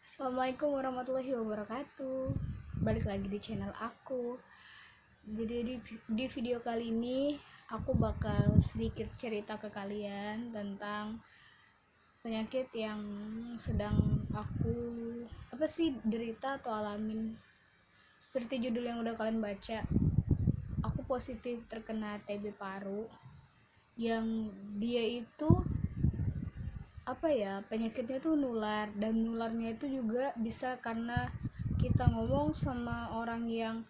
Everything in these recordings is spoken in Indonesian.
Assalamualaikum warahmatullahi wabarakatuh. Balik lagi di channel aku. Jadi di video kali ini aku bakal sedikit cerita ke kalian tentang penyakit yang sedang aku derita atau alamin. Seperti judul yang udah kalian baca, aku positif terkena TB paru yang dia itu penyakitnya tuh nular, dan nularnya itu juga bisa karena kita ngomong sama orang yang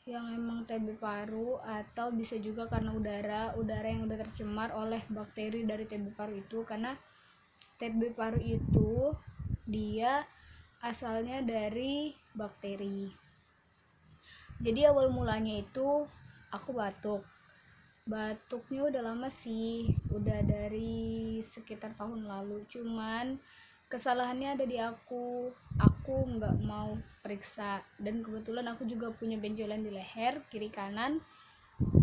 emang TB paru, atau bisa juga karena udara yang udah tercemar oleh bakteri dari TB paru itu. Karena TB paru itu dia asalnya dari bakteri. Jadi awal mulanya itu aku batuknya udah lama sih, udah dari sekitar tahun lalu. Cuman kesalahannya ada di aku nggak mau periksa, dan kebetulan aku juga punya benjolan di leher kiri kanan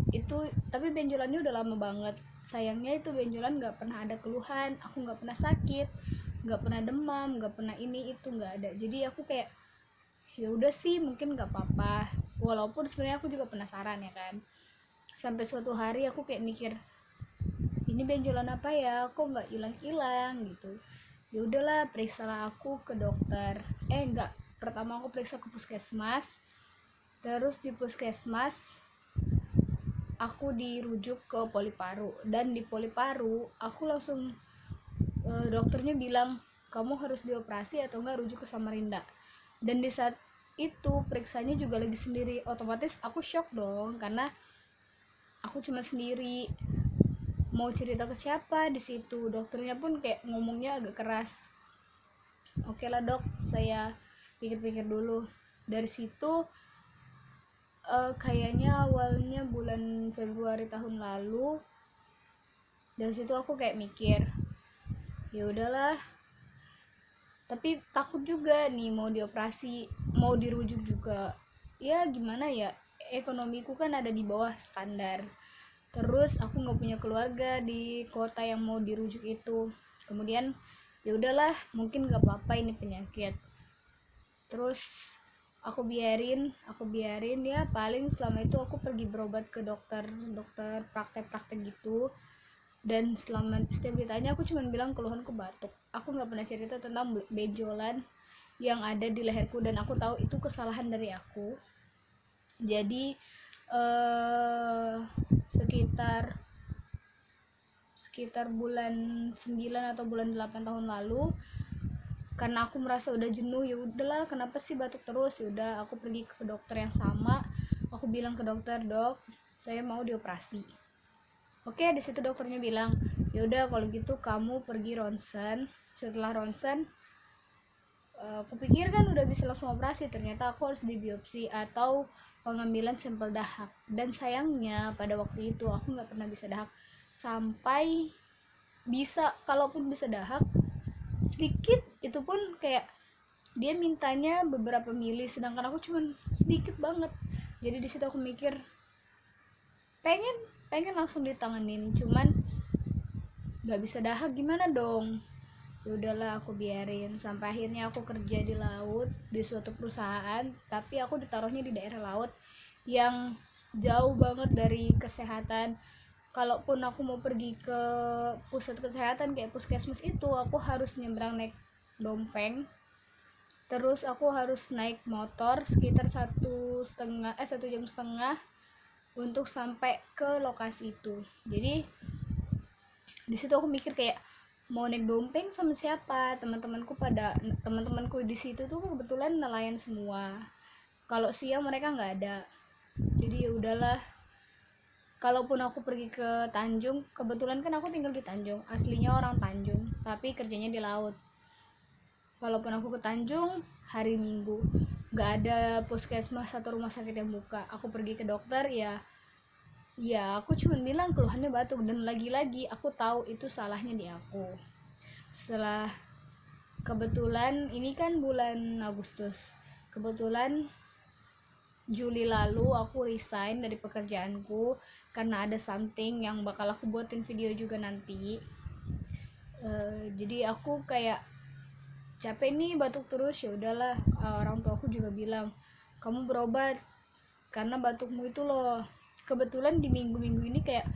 itu. Tapi benjolannya udah lama banget. Sayangnya itu benjolan nggak pernah ada keluhan, aku nggak pernah sakit, nggak pernah demam, nggak pernah ini itu, nggak ada. Jadi aku kayak ya udah sih, mungkin nggak apa-apa, walaupun sebenarnya aku juga penasaran ya kan. Sampai suatu hari aku kayak mikir, ini benjolan apa ya, kok nggak hilang-hilang gitu. Ya udahlah, periksalah aku ke dokter. Enggak, pertama aku periksa ke puskesmas. Terus di puskesmas aku dirujuk ke Poliparu, dan di Poliparu aku langsung dokternya bilang kamu harus dioperasi atau enggak rujuk ke Samarinda. Dan di saat itu periksanya juga lagi sendiri, otomatis aku shock dong, karena aku cuma sendiri, mau cerita ke siapa di situ. Dokternya pun kayak ngomongnya agak keras. Oke lah dok, saya pikir-pikir dulu. Dari situ kayaknya awalnya bulan Februari tahun lalu. Dari situ aku kayak mikir, ya udahlah, tapi takut juga nih mau dioperasi, mau dirujuk juga. Ya gimana ya, ekonomiku kan ada di bawah standar. Terus aku nggak punya keluarga di kota yang mau dirujuk itu. Kemudian ya udahlah, mungkin nggak apa-apa ini penyakit. Terus aku biarin ya. Paling selama itu aku pergi berobat ke dokter praktek-praktek gitu. Dan selama setiap ditanya aku cuma bilang keluhanku batuk. Aku nggak pernah cerita tentang benjolan yang ada di leherku, dan aku tahu itu kesalahan dari aku. Jadi eh sekitar sekitar bulan 9 atau bulan 8 tahun lalu, karena aku merasa udah jenuh, ya udahlah kenapa sih batuk terus. Ya udah, aku pergi ke dokter yang sama. Aku bilang ke dokter, dok, saya mau dioperasi. Oke, di situ dokternya bilang, ya udah kalau gitu kamu pergi ronsen. Setelah ronsen, aku pikir kan udah bisa langsung operasi, ternyata aku harus dibiopsi atau pengambilan sampel dahak. Dan sayangnya pada waktu itu aku nggak pernah bisa dahak. Sampai bisa, kalaupun bisa dahak sedikit, itu pun kayak dia mintanya beberapa mili, sedangkan aku cuman sedikit banget. Jadi di situ aku mikir, pengen pengen langsung ditanganin, cuman nggak bisa dahak, gimana dong. Ya udahlah, aku biarin. Sampai akhirnya aku kerja di laut di suatu perusahaan, tapi aku ditaruhnya di daerah laut yang jauh banget dari kesehatan. Kalaupun aku mau pergi ke pusat kesehatan kayak puskesmas itu, aku harus nyebrang naik dompeng. Terus aku harus naik motor sekitar 1,5 jam untuk sampai ke lokasi itu. Jadi di situ aku mikir kayak, mau naik dompeng sama siapa. Teman-temanku di situ tuh kebetulan nelayan semua. Kalau siang mereka nggak ada. Jadi ya udahlah, kalaupun aku pergi ke Tanjung, kebetulan kan aku tinggal di Tanjung, aslinya orang Tanjung tapi kerjanya di laut. Kalaupun aku ke Tanjung hari Minggu, nggak ada puskesmas atau rumah sakit yang buka, aku pergi ke dokter, ya aku cuma bilang keluhannya batuk. Dan lagi-lagi aku tahu itu salahnya di aku. Setelah, kebetulan ini kan bulan Agustus, kebetulan Juli lalu aku resign dari pekerjaanku karena ada something yang bakal aku buatin video juga nanti. Jadi aku kayak capek nih batuk terus. Ya udahlah, orang tua aku juga bilang kamu berobat karena batukmu itu loh. Kebetulan di minggu-minggu ini kayak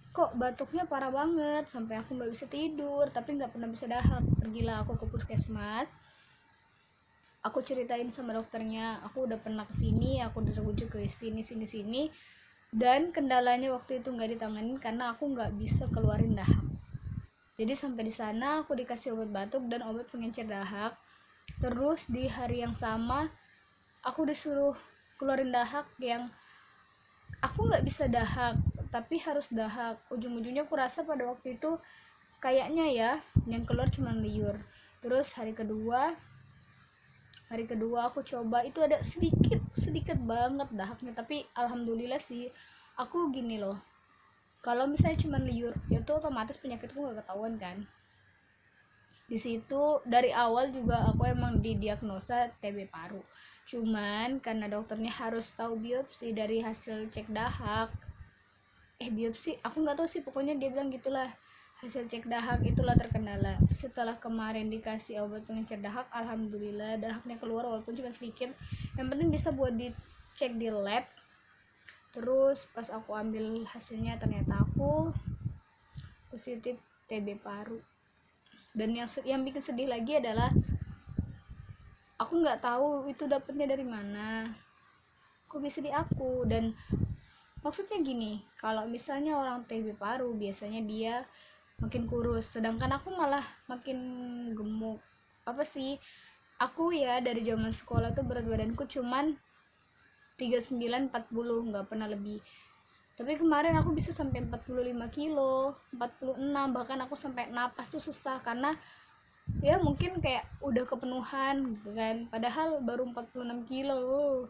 kok batuknya parah banget sampai aku nggak bisa tidur tapi nggak pernah bisa dahak. Pergilah aku ke puskesmas, aku ceritain sama dokternya aku udah pernah kesini, aku udah rujuk ke sini sini sini, dan kendalanya waktu itu nggak ditanganin karena aku nggak bisa keluarin dahak. Jadi sampai di sana aku dikasih obat batuk dan obat pengencer dahak. Terus di hari yang sama aku disuruh keluarin dahak yang aku nggak bisa dahak tapi harus dahak. Ujung-ujungnya aku rasa pada waktu itu kayaknya ya yang keluar cuma liur. Terus hari kedua aku coba, itu ada sedikit sedikit banget dahaknya, tapi alhamdulillah sih. Aku gini loh, kalau misalnya cuma liur itu otomatis penyakitku nggak ketahuan kan. Di situ dari awal juga aku emang didiagnosa TB paru, cuman karena dokternya harus tahu biopsi dari hasil cek dahak. Biopsi aku nggak tahu sih, pokoknya dia bilang gitulah, hasil cek dahak itulah terkendala. Setelah kemarin dikasih obat pengencer dahak, alhamdulillah dahaknya keluar walaupun cuma sedikit, yang penting bisa buat dicek di lab. Terus pas aku ambil hasilnya ternyata aku positif TB paru. Dan yang bikin sedih lagi adalah aku nggak tahu itu dapetnya dari mana, kok bisa di aku. Dan maksudnya gini, kalau misalnya orang TB paru biasanya dia makin kurus, sedangkan aku malah makin gemuk. Apa sih, aku ya dari zaman sekolah tuh berat badanku cuman 39-40, nggak pernah lebih. Tapi kemarin aku bisa sampai 45 kilo, 46, bahkan aku sampai napas tuh susah karena ya mungkin kayak udah kepenuhan gitu kan, padahal baru 46 kilo.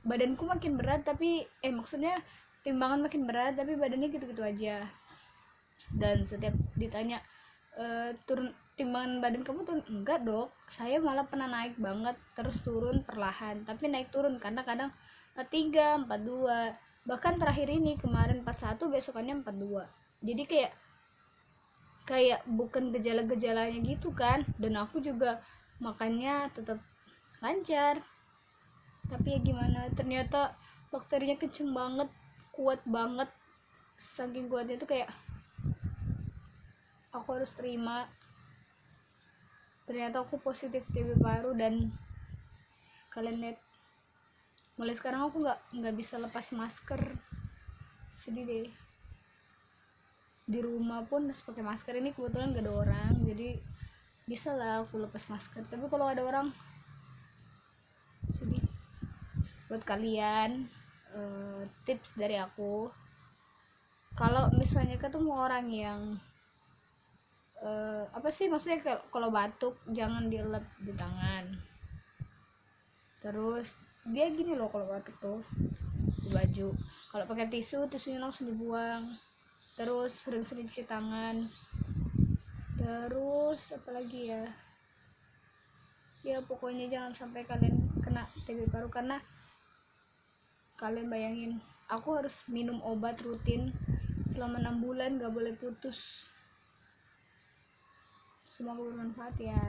Badanku makin berat tapi maksudnya timbangan makin berat tapi badannya gitu-gitu aja. Dan setiap ditanya turun timbangan badan kamu turun, enggak dok, saya malah pernah naik banget terus turun perlahan, tapi naik turun karena kadang 43, 42, bahkan terakhir ini kemarin 41, besokannya 42. Jadi kayak bukan gejala-gejalanya gitu kan. Dan aku juga makannya tetap lancar, tapi ya gimana, ternyata bakterinya kenceng banget, kuat banget. Saking kuatnya tuh kayak aku harus terima ternyata aku positif TB paru. Dan kalian lihat, mulai sekarang aku nggak bisa lepas masker, sedih deh. Di rumah pun harus pakai masker. Ini kebetulan gak ada orang jadi bisa lah aku lepas masker, tapi kalau ada orang sedih. Buat kalian, tips dari aku, kalau misalnya ketemu orang yang apa sih maksudnya, kalau batuk jangan dilep di tangan. Terus dia gini loh, kalau batuk tuh di baju, kalau pakai tisunya langsung dibuang. Terus sering-sering cuci tangan. Terus apalagi ya pokoknya jangan sampai kalian kena TB paru. Karena kalian bayangin, aku harus minum obat rutin selama 6 bulan, gak boleh putus. Semoga bermanfaat ya.